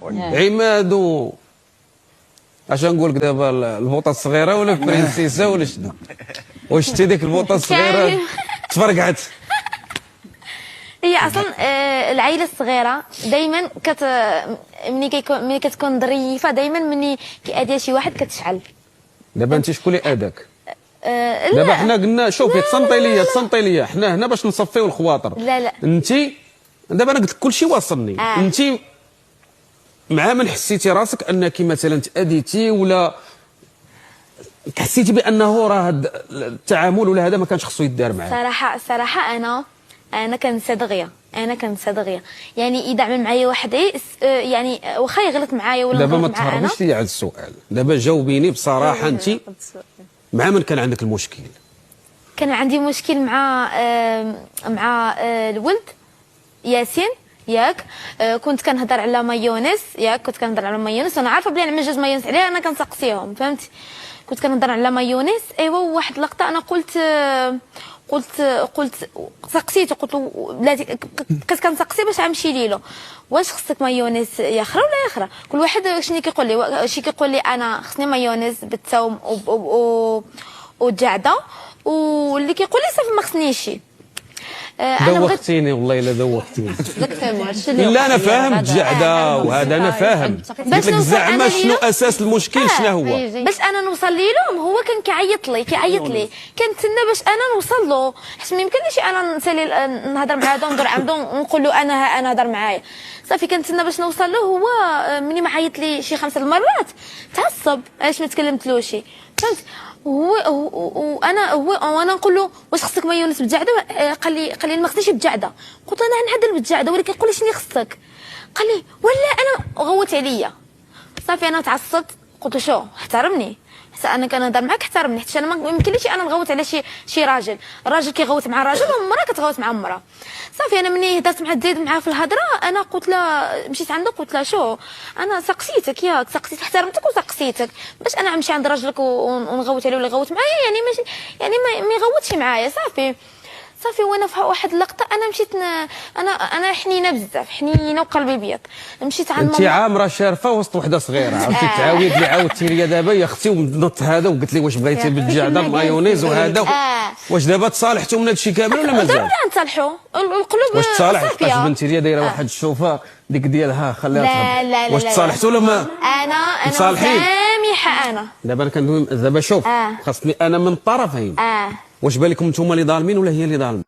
عماد اش نقول لك دابا البوطه الصغيره ولا البرنسيسه ولا شنو؟ واش شتي ديك البوطه الصغيره تفرقعت؟ هي اصلا العائله الصغيره دائما ملي كتكون ظريفه دائما ملي كيأذيها شي واحد كتشعل. دابا انت شكون اللي اذاك؟ دابا حنا قلنا شوفي تصنتي ليا حنا هنا باش نصفيو الخواطر. لا انت دابا انا قلت لك كلشي واصلني. انت مع من حسيتي راسك انك مثلا تاذيتي ولا حسيتي بانه راه هذا التعامل ولا هذا ما كانش خصو يدار معاه؟ صراحه انا كنسى دغيا، يعني اذا عمل معايا واحد يعني واخا يغلط معايا ولا دابا ما تهربيش ليا على السؤال، دابا جاوبيني بصراحه. انت مع من كان عندك المشكل؟ كان عندي مشكل مع الولد ياسين ياك. كنت كنهضر على مايونيز ياك، وانا عارفه بلي نعمل جوج مايونيز عليه، انا كنسقسيهم فهمتي. كنت كنهضر على مايونيز ايوا، وواحد اللقطه انا قلت سقسيته، قلت له بلاتي كنت كنسقسي باش غنمشي ليلو واش خصك مايونيز يا خرا ولا يا خرا. كل واحد شنو كيقول لي، شي كيقول لي انا خصني مايونيز بالثوم والجعده، واللي كيقول لي صافي ما خصنيش. دوختيني والله الا دوختيني. لا انا فاهم الجعده وهذا انا فاهم، قلت لك زعما شنو اساس المشكل شنو هو. باش انا نوصل ليهم هو كان كيعيط لي كنتسنى باش انا نوصل له، حيت ما يمكنليش انا نسالي نهضر مع هذا ندور عنده ونقول له انا هضر معايا صافي. كنتسنى باش نوصل له، هو ملي ما عيط لي شي 5 المرات تعصب علاش ما تكلمتلوش فهمت. وانا نقول له واش خصك مايونيز بالجعده؟ قال لي ما خصنيش بالجعده. قلت له انا نعدل بالجعده ولكن قول لي شنو خصك. قال لي ولا انا غوت عليا صافي. انا تعصبت قلت له شو احترمني، انا كنهضر معاك احترمني، حيت انا ما يمكنليش انا نغوت على شي راجل. الراجل كيغوت مع راجل والمراه كتغوت مع مراه صافي. انا ملي هضرت مع زيد معاه في الهضره انا قلت له، مشيت عنده قلت له شو انا سقسيتك ياك، احترمتك وسقسيتك، باش انا نمشي عند راجلك ونغوت عليه ولا يغوت معايا يعني ماشي يعني ما يغوتش معايا صافي. وانا في واحد اللقطه انا مشيت انا حنينه بزاف، حنينه وقلبي ابيض. مشيت عند انت عامره شارفه وسط وحده صغيره، عاودتي لي دابا يا اختي ونضت هذا وقلت لي واش بغيتي بالجعده مايونيز وهذا. واش دابا تصالحتوا من هذا الشيء كامل ولا مازال؟ ضروري نتصالحوا، القلوب واش تصالحت؟ اش بنتي لي دايره واحد الشوفه ديك ديالها خليها تهضر. لا واش تصالحتوا ولا ما؟ انا سامحه. انا دابا دابا شوف خاصني انا من الطرفين. واش بالكم نتوما اللي ظالمين ولا هي اللي ظالمه؟